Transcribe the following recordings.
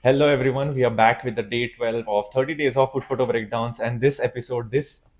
Hello everyone, we are back with the day 12 of 30 days of food photo breakdowns, and this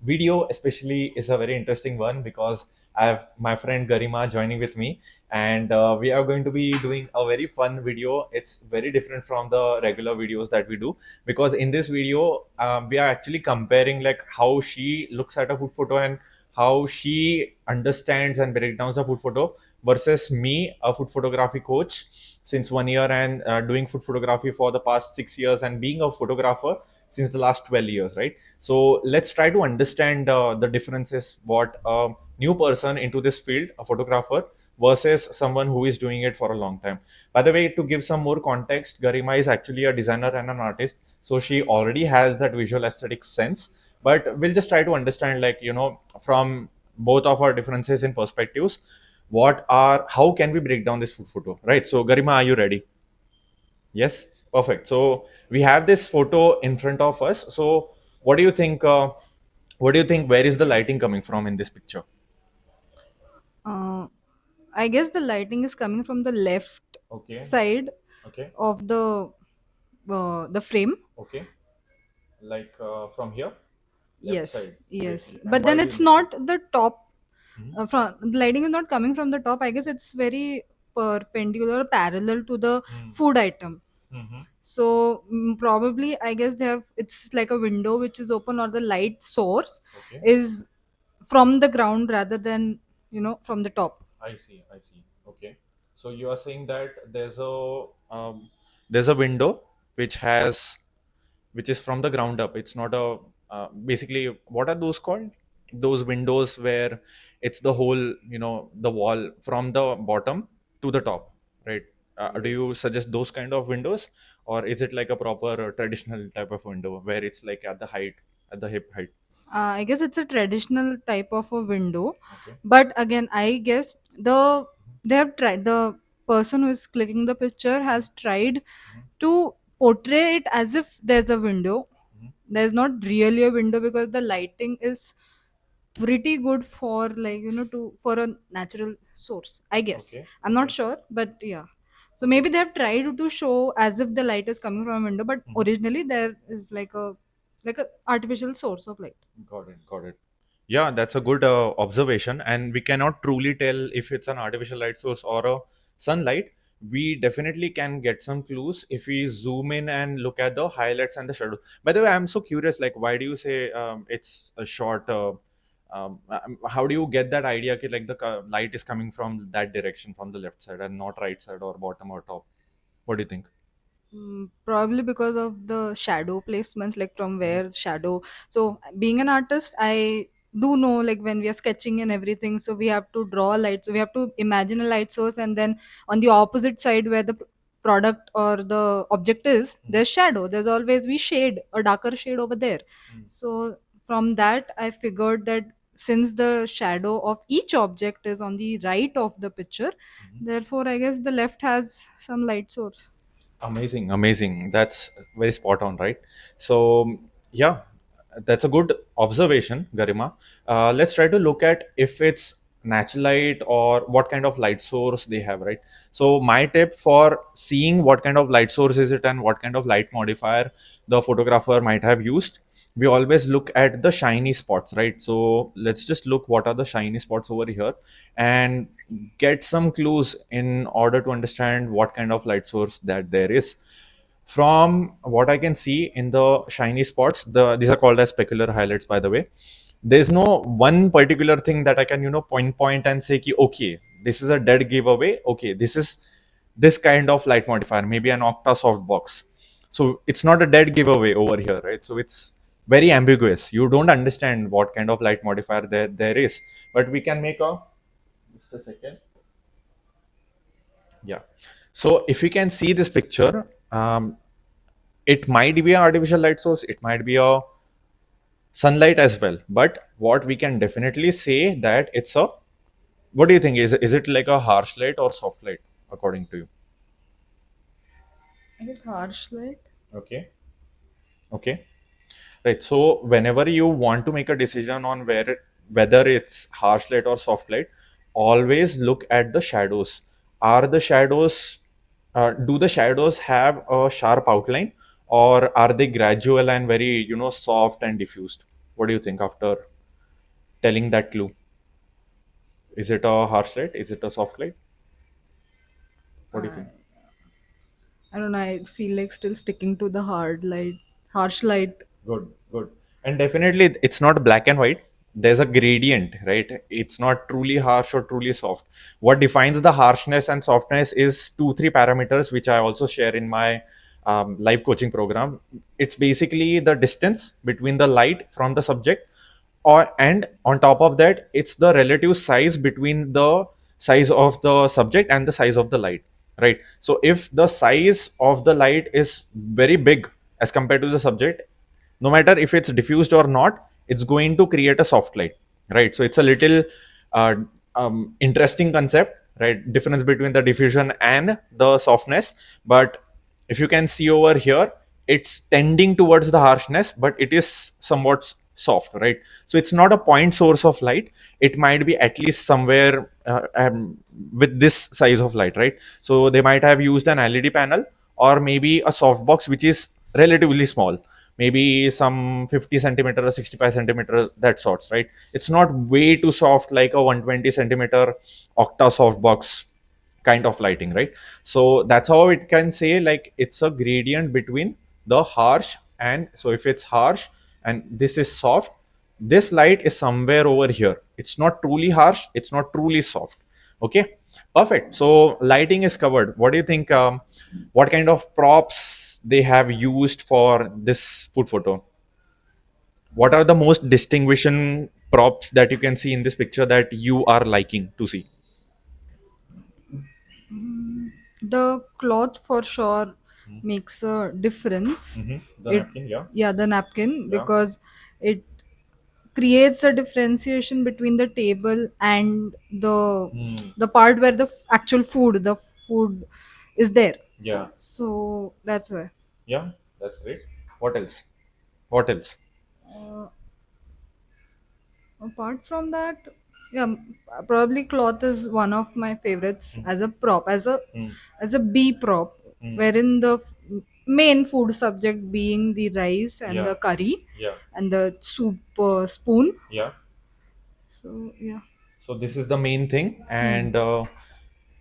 video especially is a very interesting one because I have my friend Garima joining with me, and we are going to be doing a very fun video. It's very different from the regular videos that we do because in this video we are actually comparing like how she looks at a food photo and how she understands and breakdowns a food photo versus me, a food photography coach since 1 year and doing food photography for the past 6 years and being a photographer since the last 12 years, right? So let's try to understand the differences what a new person into this field, a photographer, versus someone who is doing it for a long time. By the way, to give some more context, Garima is actually a designer and an artist, so she already has that visual aesthetic sense. But we'll just try to understand, like, from both of our differences in perspectives, how can we break down this food photo, right? So Garima, are you ready? Yes, perfect. So we have this photo in front of us. So what do you think, where is the lighting coming from in this picture? Uh, I guess the lighting is coming from the left Okay. side Okay. of the frame. Okay. Like from here, left Yes, side, yes. basically. And But why then do you it's make it? not the top. Mhm. From the lighting is not coming from the top. I guess it's very perpendicular, parallel to the Mm. food item. Mm-hmm. So probably I guess they have. It's like a window which is open, or the light source Okay. is from the ground rather than from the top. I see. I see. Okay. So you are saying that there's a window which has which is from the ground up. It's not a basically, what are those called? Those windows where it's the whole, the wall from the bottom to the top, right? Do you Yes. suggest those kind of windows, or is it like a proper traditional type of window where it's like at the height, at the hip height? I guess it's a traditional type of a window, Okay. but again, I guess they have tried the person who is clicking the picture has tried Mhm. to portray it as if there's a window. Mhm. There's not really a window because the lighting is pretty good for to for a natural source. I guess Okay. I'm not Okay. sure, but yeah. So Okay. maybe they have tried to show as if the light is coming from a window, but Mhm. originally there is like a artificial source of light. Got it. Got it. Yeah, that's a good observation. And we cannot truly tell if it's an artificial light source or a sunlight. We definitely can get some clues if we zoom in and look at the highlights and the shadow. By the way, I'm so curious, like, why do you say it's a short? How do you get that idea? Ki, like, the light is coming from that direction, from the left side, and not right side or bottom or top. What do you think? Probably because of the shadow placements, like from Mhm. where shadow. So, being an artist, I do know like when we are sketching and everything, so we have to draw a light. So, we have to imagine a light source, and then on the opposite side where the product or the object is, Mhm. there's shadow. There's always we shade a darker shade over there. Mhm. So, from that, I figured that since the shadow of each object is on the right of the picture, Mhm. therefore, I guess the left has some light source. Amazing, amazing. That's very spot on, right? So, yeah, that's a good observation, Garima. Let's try to look at if it's natural light or what kind of light source they have, right? So, my tip for seeing what kind of light source is it and what kind of light modifier the photographer might have used, we always look at the shiny spots, right? So, let's just look what are the shiny spots over here and get some clues in order to understand what kind of light source that there is. From what I can see in the shiny spots, these are called as specular highlights, by the way. There's no one particular thing that I can, point and say, ki, okay, this is a dead giveaway. Okay, this is this kind of light modifier, maybe an octa soft box. So it's not a dead giveaway over here, right? So it's very ambiguous. You don't understand what kind of light modifier there is, but we can make a just a second. Yeah. So if you can see this picture, it might be an artificial light source, it might be a sunlight as well. But what we can definitely say that it's a, what do you think? Is it like a harsh light or soft light, according to you? I guess harsh light. Okay. Okay. Right. So whenever you want to make a decision on whether it's harsh light or soft light, always look at the shadows. Are the shadows do the shadows have a sharp outline, or are they gradual and very, soft and diffused? What do you think after telling that clue? Is it a harsh light? Is it a soft light? What do you think? I, I don't know. I feel like still sticking to the hard light, harsh light. Good, good. And definitely, it's not black and white. There's a gradient, right? It's not truly harsh or truly soft. What defines the harshness and softness is two, three parameters, which I also share in my live coaching program. It's basically the distance between the light from the subject, or and on top of that, it's the relative size between the size of the subject and the size of the light, right? So if the size of the light is very big as compared to the subject, no matter if it's diffused or not, it's going to create a soft light, right? So it's a little uh, interesting concept, right? Difference between the diffusion and the softness. But if you can see over here, it's tending towards the harshness, but it is somewhat soft, right? So it's not a point source of light. It might be at least somewhere with this size of light, right? So they might have used an LED panel, or maybe a softbox which is relatively small, maybe some 50 centimeter or 65 centimeter, that sorts, right? It's not way too soft like a 120 centimeter octa softbox kind of lighting, right? So that's how it can say, like, it's a gradient between the harsh and, so if it's harsh and this is soft, this light is somewhere over here. It's not truly harsh, it's not truly soft. Okay, perfect. So lighting is covered. What do you think? What kind of props they have used for this food photo? What are the most distinguishing props that you can see in this picture that you are liking to see? The cloth for sure makes a difference. The It, napkin, yeah. yeah, the napkin, Yeah. because it creates a differentiation between the table and Hmm. the part where actual food is there. Yeah. So that's why. Yeah. That's great. What else? What else? Uh, Apart from that, yeah, probably cloth is one of my favorites as a prop, Hmm. as a B prop, Hmm. wherein the main food subject being the rice and Yeah. the curry Yeah. and the soup spoon. Yeah. So yeah. So this is the main thing, Hmm. and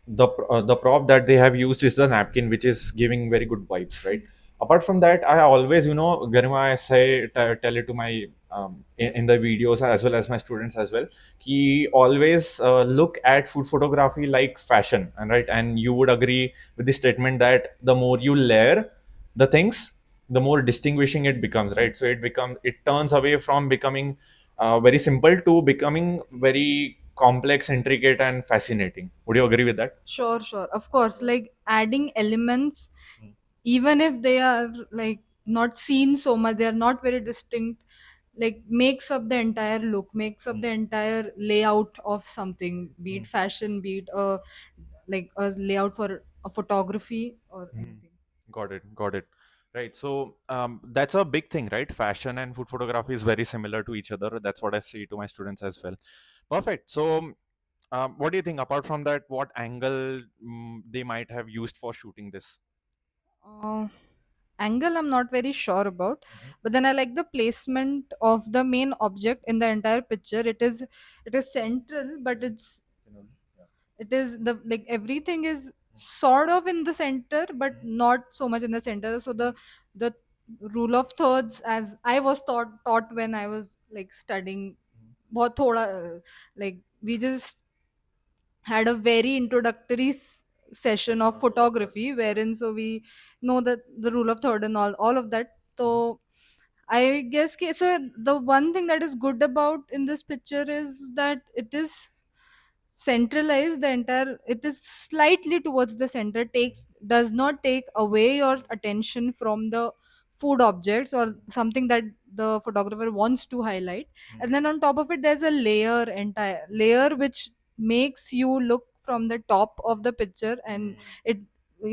the prop that they have used is the napkin, which is giving very good vibes, right? Apart from that, I always, Garima, I say, tell it to my in the videos as well as my students as well. He always look at food photography like fashion, and right, and you would agree with the statement that the more you layer the things, the more distinguishing it becomes, right? So it turns away from becoming very simple to becoming very complex, intricate, and fascinating. Would you agree with that? Sure, sure. Of course, like adding elements, even if they are like not seen so much, they are not very distinct, like makes up the entire look, makes up Mm, the entire layout of something, be mm, it fashion, be it like a layout for a photography or mm. anything. Got it. Got it. Right. So that's a big thing, right? Fashion and food photography is very similar to each other. That's what I say to my students as well. Perfect. So, what do you think? Apart from that, what angle they might have used for shooting this? Uh, Angle, I'm not very sure about, but then I like the placement of the main object in the entire picture. It is central, but it is the like everything is sort of in the center but not so much in the center. So the rule of thirds, as I was taught when I was like studying, बहुत थोड़ा like we just had a very introductory session of photography wherein so we know that the rule of third and all of that. So I guess so the one thing that is good about in this picture is that it is centralized, the entire, it is slightly towards the center, takes does not take away your attention from the food objects or something that the photographer wants to highlight. And then on top of it there's a entire layer which makes you look from the top of the picture, and it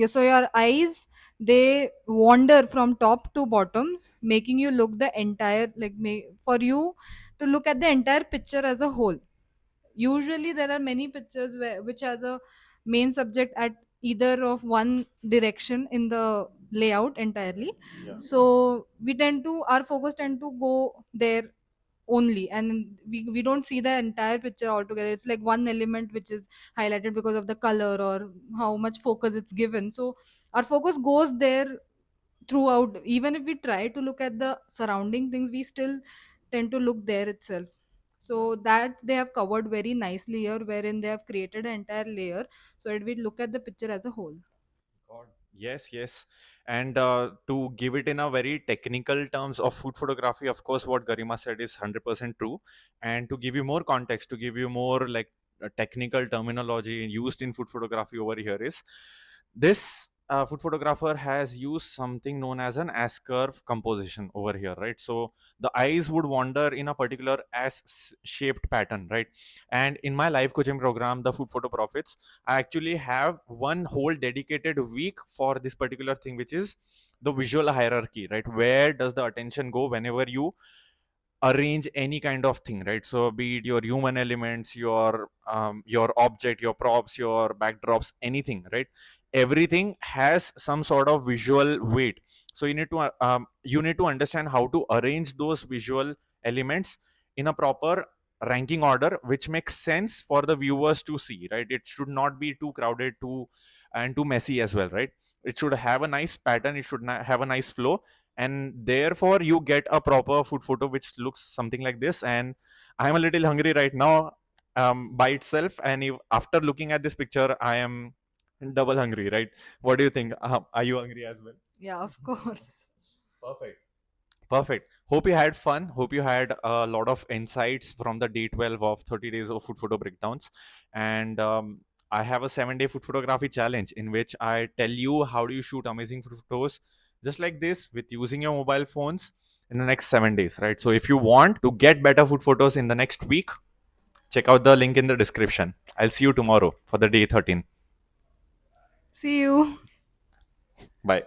so your eyes, they wander from top to bottom, making you look the entire, like for you to look at the entire picture as a whole. Usually there are many pictures which has a main subject at either of one direction in the layout entirely. Yeah. So we tend to, our focus tend to go there only, and we don't see the entire picture altogether. It's like one element which is highlighted because of the color or how much focus it's given, so our focus goes there throughout. Even if we try to look at the surrounding things, we still tend to look there itself. So that they have covered very nicely here, wherein they have created an entire layer so that we look at the picture as a whole. God. Yes, yes. And to give it in a very technical terms of food photography, of course, what Garima said is 100% true. And to give you more context, to give you more like a technical terminology used in food photography over here is this food photographer has used something known as an S curve composition over here, right? So the eyes would wander in a particular S shaped pattern, right? And in my live coaching program, the Food Photo Profits, I actually have one whole dedicated week for this particular thing, which is the visual hierarchy, right? Where does the attention go whenever you arrange any kind of thing, right? So be it your human elements, your object, your props, your backdrops, anything, right? Everything has some sort of visual weight. So you need to understand how to arrange those visual elements in a proper ranking order which makes sense for the viewers to see, right? It should not be too crowded, too and too messy as well, right? It should have a nice pattern, it should have a nice flow, and therefore you get a proper food photo which looks something like this. And I'm a little hungry right now, by itself, and if, after looking at this picture, I am double hungry, right? What do you think? Are you hungry as well? Yeah, of course. Perfect. Perfect. Hope you had fun. Hope you had a lot of insights from the day 12 of 30 days of food photo breakdowns. And I have a 7-day food photography challenge in which I tell you how do you shoot amazing food photos just like this with using your mobile phones in the next 7 days, right? So if you want to get better food photos in the next week, check out the link in the description. I'll see you tomorrow for the day 13. See you. Bye.